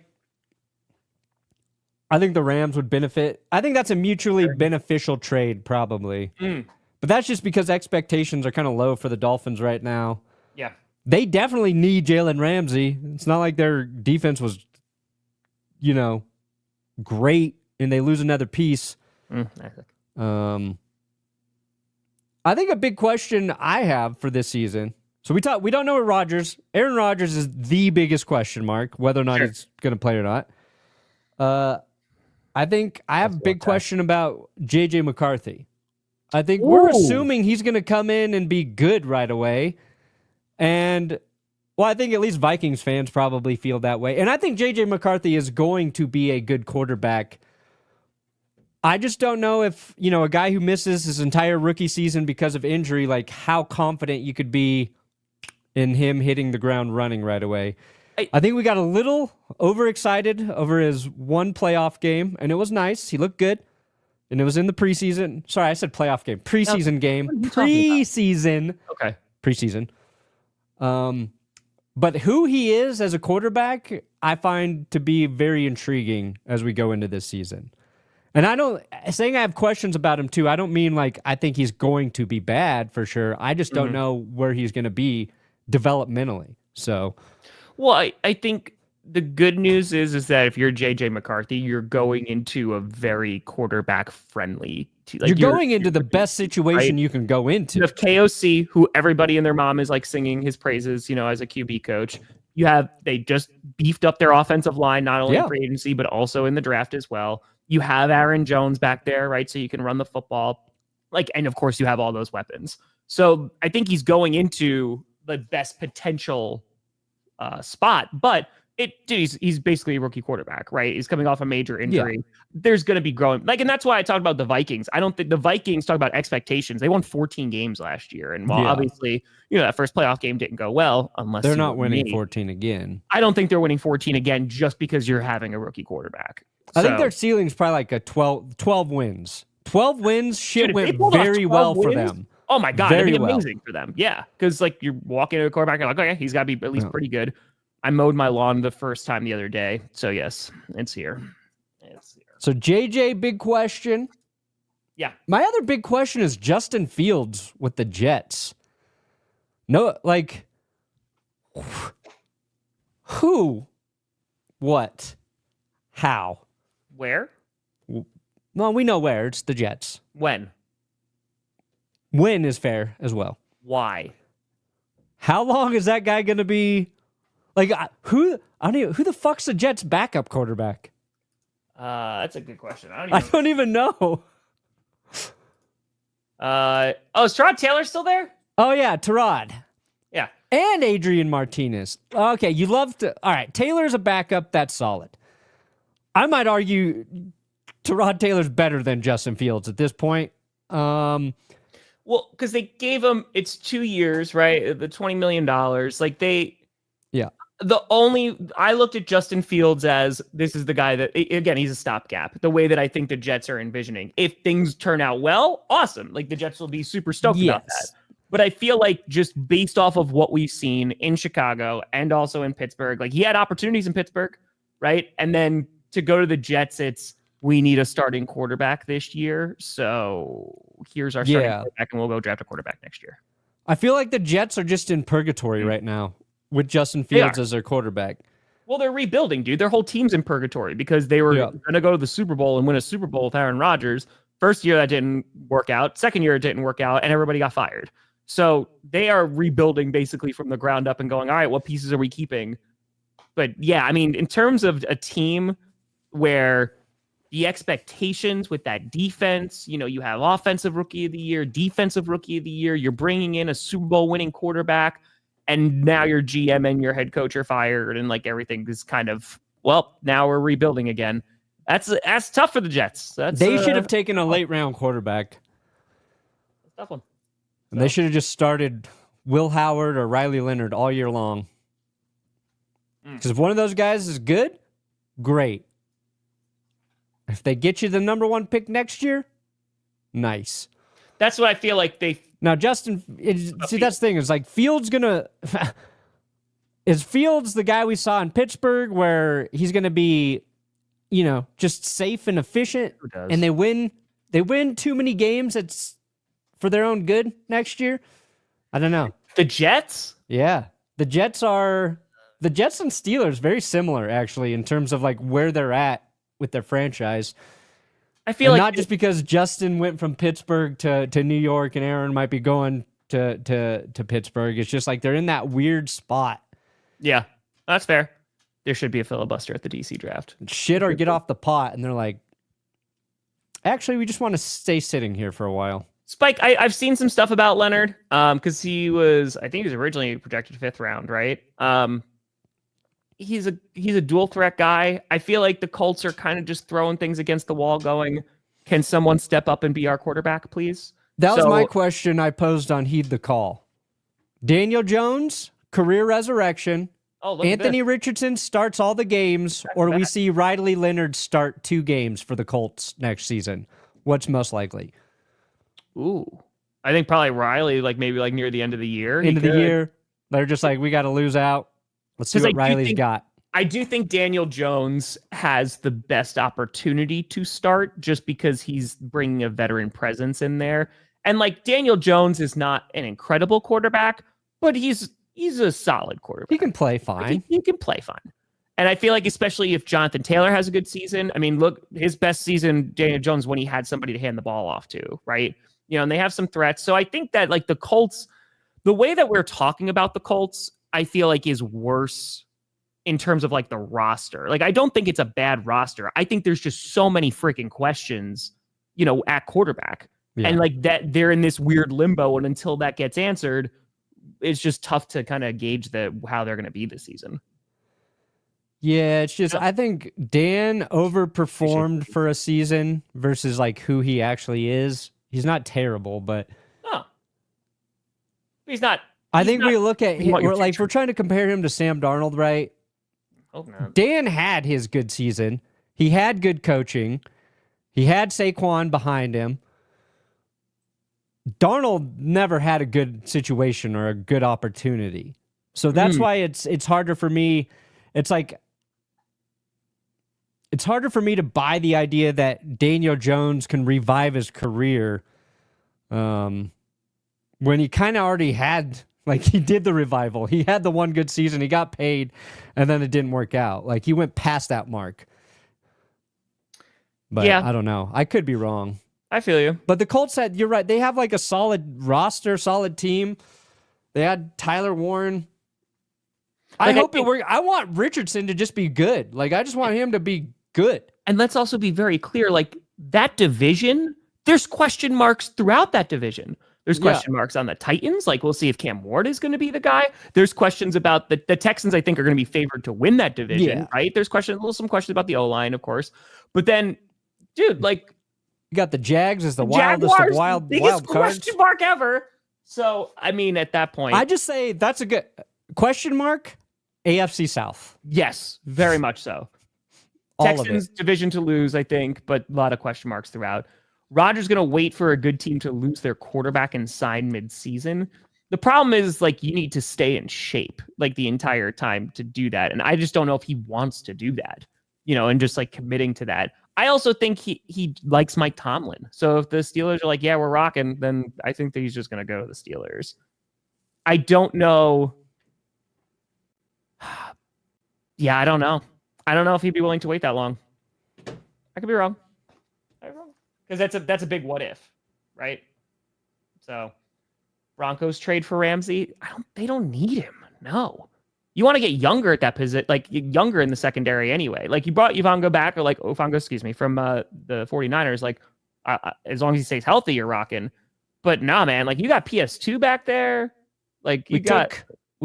think the Rams would benefit. I think that's a mutually beneficial trade, probably. But that's just because expectations are kind of low for the Dolphins right now. Yeah. They definitely need Jalen Ramsey. It's not like their defense was, great and they lose another piece. I think a big question I have for this season. So we don't know what Rodgers. Aaron Rodgers is the biggest question mark, whether or not he's going to play or not. I think I have a big question about J.J. McCarthy. I think we're assuming he's going to come in and be good right away. And, I think at least Vikings fans probably feel that way. And I think J.J. McCarthy is going to be a good quarterback. I just don't know if, a guy who misses his entire rookie season because of injury, how confident you could be in him hitting the ground running right away. I think we got a little overexcited over his one playoff game, and it was nice. He looked good, and it was in the preseason. Sorry, I said playoff game. Preseason game. Preseason. Okay. Preseason. But who he is as a quarterback, I find to be very intriguing as we go into this season. And saying I have questions about him too, I don't mean I think he's going to be bad for sure. I just don't know where he's going to be developmentally. So, well, I think the good news is that if you're JJ McCarthy, you're going into a very quarterback friendly team. You're going into the best situation you can go into. You have KOC, who everybody and their mom is singing his praises, as a QB coach. They just beefed up their offensive line, not only in free agency, but also in the draft as well. You have Aaron Jones back there, right? So you can run the football. And of course you have all those weapons. So I think he's going into the best potential spot, but he's basically a rookie quarterback, right? He's coming off a major injury. Yeah. There's going to be growing, and that's why I talked about the Vikings. I don't think the Vikings talk about expectations. They won 14 games last year, and while obviously, that first playoff game didn't go well, unless they're not winning 14 again. I don't think they're winning 14 again just because you're having a rookie quarterback. I think their ceiling's probably a 12 wins. 12 wins, went very well for them. Oh my God, it'd be amazing for them. Yeah, because you're walking into a quarterback, you're okay, he's got to be at least pretty good. I mowed my lawn the first time the other day, so yes, it's here. So JJ, big question. Yeah. My other big question is Justin Fields with the Jets. No, who, what, how, where? Well, we know where. It's the Jets. When is fair as well. Why? How long is that guy going to be? Who the fuck's the Jets' backup quarterback? That's a good question. I don't even know. Is Tyrod Taylor still there? Oh yeah, Tyrod. Yeah. And Adrian Martinez. Okay, you love to. All right, Taylor's a backup. That's solid. I might argue Tyrod Taylor's better than Justin Fields at this point. Well, because they gave him, it's 2 years, right? The $20 million. Yeah. I looked at Justin Fields as this is the guy that, again, he's a stopgap. The way that I think the Jets are envisioning. If things turn out well, awesome. The Jets will be super stoked about that. But I feel just based off of what we've seen in Chicago and also in Pittsburgh, he had opportunities in Pittsburgh, right? And then to go to the Jets, we need a starting quarterback this year. So here's our starting quarterback, and we'll go draft a quarterback next year. I feel like the Jets are just in purgatory right now with Justin Fields as their quarterback. Well, they're rebuilding, dude. Their whole team's in purgatory because they were going to go to the Super Bowl and win a Super Bowl with Aaron Rodgers. First year, that didn't work out. Second year, it didn't work out, and everybody got fired. So they are rebuilding basically from the ground up and going, all right, what pieces are we keeping? But yeah, I mean, in terms of a team where the expectations with that defense, you have offensive rookie of the year, defensive rookie of the year, you're bringing in a Super Bowl winning quarterback, and now your GM and your head coach are fired, and like everything is kind of, well, now we're rebuilding again. That's tough for the Jets. They should have taken a late round quarterback. Tough one. And they should have just started Will Howard or Riley Leonard all year long. Because if one of those guys is good, great. If they get you the number 1 pick next year, nice. That's what I feel like they... Now, Justin, see, that's the thing. It's like Fields going to... Is Fields the guy we saw in Pittsburgh where he's going to be, just safe and efficient? And they win too many games that's for their own good next year? I don't know. The Jets? Yeah. The Jets and Steelers very similar, actually, in terms of like where they're at with their franchise. I feel like not just because Justin went from Pittsburgh to New York and Aaron might be going to Pittsburgh. It's just like they're in that weird spot. Yeah, that's fair. There should be a filibuster at the DC draft. Shit or get off the pot, and they're like, actually, we just want to stay sitting here for a while. Spike, I've seen some stuff about Leonard, because he was originally projected 5th round, right? He's a dual threat guy. I feel like the Colts are kind of just throwing things against the wall going, can someone step up and be our quarterback, please? That was my question I posed on Heed the Call. Daniel Jones, career resurrection. Oh, look Anthony at this. Richardson starts all the games, or we see Riley Leonard start 2 games for the Colts next season. What's most likely? Ooh. I think probably Riley, maybe near the end of the year. End of the year. They're just like, we got to lose out. Let's see what Riley's got. I do think Daniel Jones has the best opportunity to start just because he's bringing a veteran presence in there. And Daniel Jones is not an incredible quarterback, but he's a solid quarterback. He can play fine. He can play fine. And I feel like especially if Jonathan Taylor has a good season, I mean, look, his best season, Daniel Jones, when he had somebody to hand the ball off to, right? And they have some threats. So I think that the Colts, the way that we're talking about the Colts, I feel like is worse in terms of the roster. I don't think it's a bad roster. I think there's just so many freaking questions, at quarterback. Yeah. And that they're in this weird limbo. And until that gets answered, it's just tough to kind of gauge how they're going to be this season. Yeah, it's just, I think Dan overperformed for a season versus who he actually is. He's not terrible, but he's not. I think we look at him, we're trying to compare him to Sam Darnold, right? Oh, no. Dan had his good season. He had good coaching. He had Saquon behind him. Darnold never had a good situation or a good opportunity. So that's why it's harder for me. It's harder for me to buy the idea that Daniel Jones can revive his career when he kind of already had, he did the revival. He had the one good season. He got paid, and then it didn't work out. He went past that mark. But yeah. I don't know. I could be wrong. I feel you. But the Colts you're right. They have a solid roster, solid team. They had Tyler Warren. I want Richardson to just be good. I just want him to be good. And let's also be very clear, that division, there's question marks throughout that division. There's question marks on the Titans. We'll see if Cam Ward is going to be the guy. There's questions about the Texans, I think, are going to be favored to win that division, right? There's some questions about the O-line, of course. But then, dude, you got the Jags as the wildest of wild cards. Question mark ever. So, I mean, at that point, I just say that's a good question mark. AFC South. Yes, very much so. Texans division to lose, I think, but a lot of question marks throughout. Rodgers going to wait for a good team to lose their quarterback and sign mid-season. The problem is, you need to stay in shape, the entire time to do that. And I just don't know if he wants to do that, and just, committing to that. I also think he likes Mike Tomlin. So if the Steelers are yeah, we're rocking, then I think that he's just going to go to the Steelers. I don't know. Yeah, I don't know. I don't know if he'd be willing to wait that long. I could be wrong. Because that's a big what if, right? So Broncos trade for Ramsey. They don't need him. No. you want to get younger at that position, like younger in the secondary anyway. Like you brought Uvongo back, or like Ofongo, excuse me, from the 49ers. Like as long as he stays healthy, you're rocking. But nah, man, like you got PS2 back there. Like we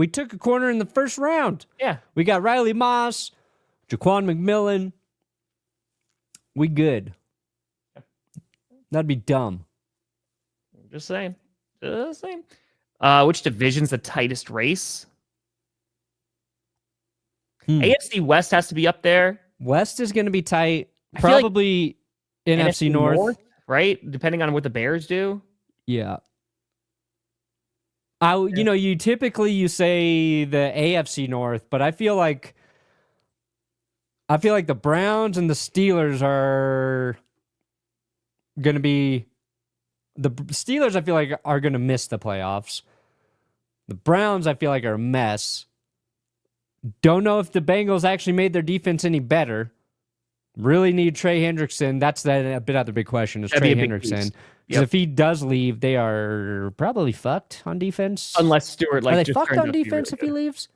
took a corner in the first round. Yeah. We got Riley Moss, Jaquan McMillan. We good. That'd be dumb. Just saying. Just saying. Which division's the tightest race? AFC West has to be up there. West is going to be tight. Probably like NFC North, right? Depending on what the Bears do. Yeah. You typically say the AFC North, but I feel like the Browns and the Steelers are going to be the Steelers. I feel like are going to miss the playoffs. The Browns, I feel like, are a mess. Don't know if the Bengals actually made their defense any better. Really need Trey Hendrickson. That's a bit of the big question is Trey Hendrickson. Because if he does leave, they are probably fucked on defense. Unless Stewart are they fucked on defense if he leaves?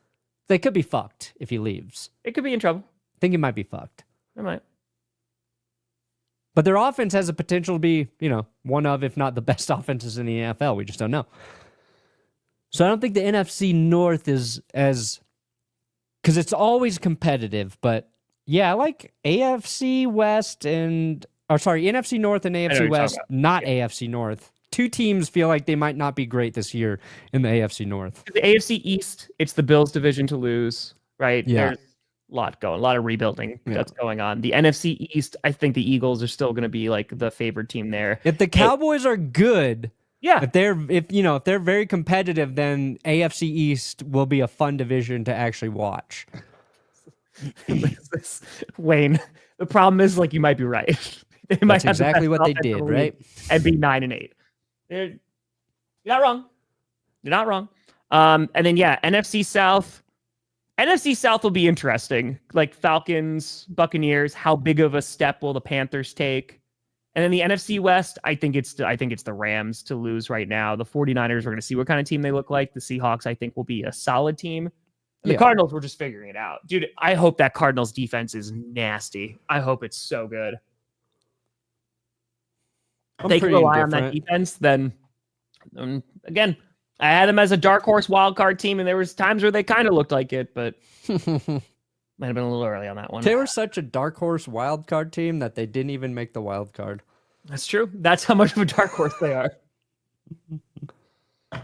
They could be fucked if he leaves. It could be in trouble. I think he might be fucked. It might. But their offense has a potential to be, one of, if not the best offenses in the NFL. We just don't know. So I don't think the NFC North is as... Because it's always competitive, but yeah, I like AFC West NFC North and AFC West, not AFC North. Two teams feel like they might not be great this year in the AFC North. The AFC East, it's the Bills division to lose, right? Yeah. There's a lot of rebuilding that's going on. The NFC East, I think the Eagles are still going to be like the favored team there. If the Cowboys are good, yeah. If they're very competitive, then AFC East will be a fun division to actually watch. Wayne, the problem is you might be right. They might That's exactly what they did, right? And be 9-8. You're not wrong. You're not wrong. And then NFC South. NFC South will be interesting. Like Falcons, Buccaneers. How big of a step will the Panthers take? And then the NFC West, I think it's the Rams to lose right now. The 49ers, we're going to see what kind of team they look like. The Seahawks, I think, will be a solid team. And the Cardinals, we're just figuring it out. Dude, I hope that Cardinals defense is nasty. I hope it's so good. If they can rely on that defense, then, again, I had them as a dark horse wild card team, and there was times where they kind of looked like it, but might have been a little early on that one. They were such a dark horse wild card team that they didn't even make the wild card. That's true. That's how much of a dark horse they are. All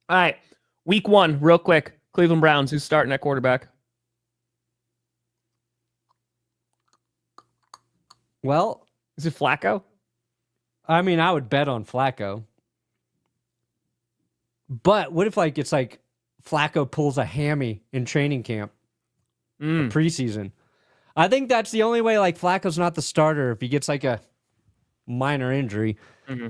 right. Week 1, real quick. Cleveland Browns, who's starting at quarterback? Well, is it Flacco? I mean, I would bet on Flacco. But what if it's Flacco pulls a hammy in training camp? Preseason. I think that's the only way Flacco's not the starter if he gets a minor injury. Mm-hmm.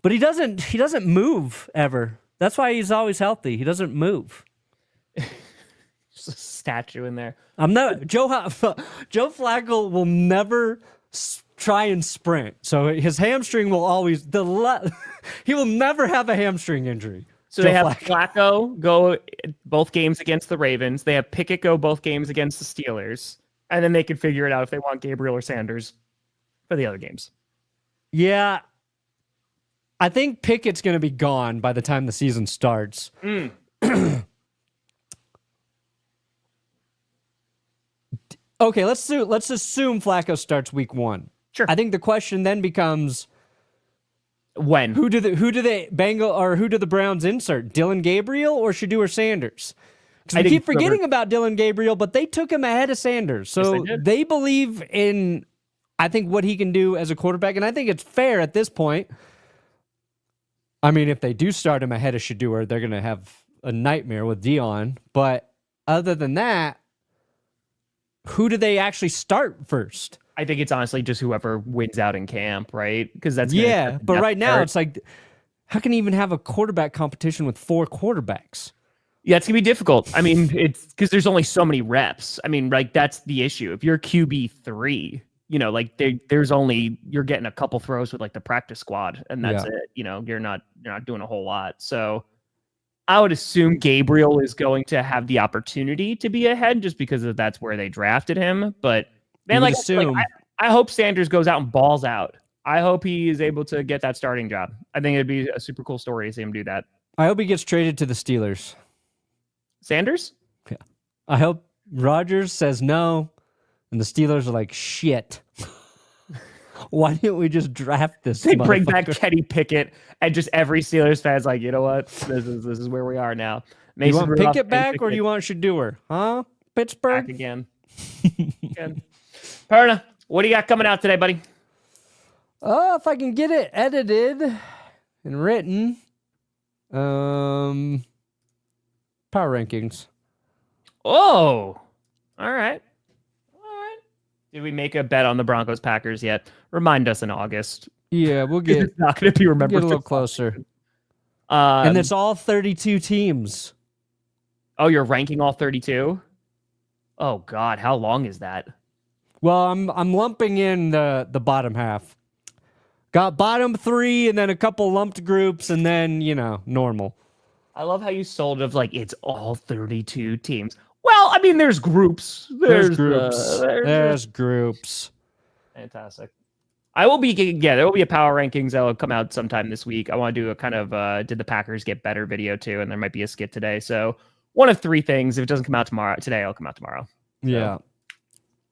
But he doesn't move ever. That's why he's always healthy. He doesn't move. Just a statue in there. Joe Flacco will never try and sprint. So his hamstring will always he will never have a hamstring injury. So they have Flacco go both games against the Ravens. They have Pickett go both games against the Steelers. And then they can figure it out if they want Gabriel or Sanders for the other games. Yeah. I think Pickett's going to be gone by the time the season starts. Okay, let's assume Flacco starts week 1. Sure. I think the question then becomes... When? Who do the Browns insert? Dylan Gabriel or Shedeur Sanders? Because we keep forgetting about Dylan Gabriel, but they took him ahead of Sanders. So they believe in, I think, what he can do as a quarterback. And I think it's fair at this point. I mean, if they do start him ahead of Shedeur, they're going to have a nightmare with Dion. But other than that, who do they actually start first? I think it's honestly just whoever wins out in camp, right? Because that's but right now it's how can you even have a quarterback competition with 4 quarterbacks? Yeah, it's gonna be difficult. I mean, it's because there's only so many reps. I mean, that's the issue. If you're QB3, there's only you're getting a couple throws with the practice squad, and that's it. You're not doing a whole lot. So I would assume Gabriel is going to have the opportunity to be ahead just because that's where they drafted him. But man, I hope Sanders goes out and balls out. I hope he is able to get that starting job. I think it'd be a super cool story to see him do that. I hope he gets traded to the Steelers. Sanders? Yeah. I hope Rodgers says no, and the Steelers are like, shit. Why didn't we just draft this? They bring back Kenny Pickett, and just every Steelers fan's like, you know what? This is where we are now. You want Pickett back, or do you want Shador? Huh? Pittsburgh? Back again. Perna, what do you got coming out today, buddy? If I can get it edited and written. Power rankings. Oh, all right. Did we make a bet on the Broncos Packers yet? Remind us in August. Yeah, we'll get. It's not going to be remembered. Get a little closer. And it's all 32 teams. Oh, you're ranking all 32? Oh God, how long is that? Well, I'm lumping in the bottom half. Got bottom 3, and then a couple lumped groups, and then normal. I love how you sold of like it's all 32 teams. Well, I mean, there's groups. There's groups. There's groups. Fantastic. There will be a power rankings that will come out sometime this week. I want to do a kind of did the Packers get better video too, and there might be a skit today. So one of 3 things. If it doesn't come out today, it'll come out tomorrow. So yeah,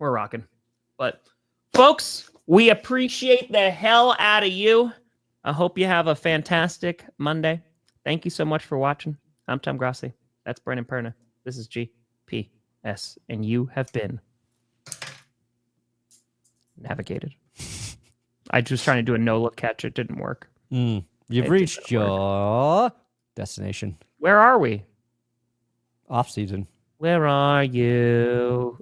we're rocking. But folks, we appreciate the hell out of you. I hope you have a fantastic Monday. Thank you so much for watching. I'm Tom Grossi. That's Brennan Perna. This is GPS, and you have been navigated. I was trying to do a no-look catch. It didn't work. You've reached your destination. Where are we? Off season. Where are you?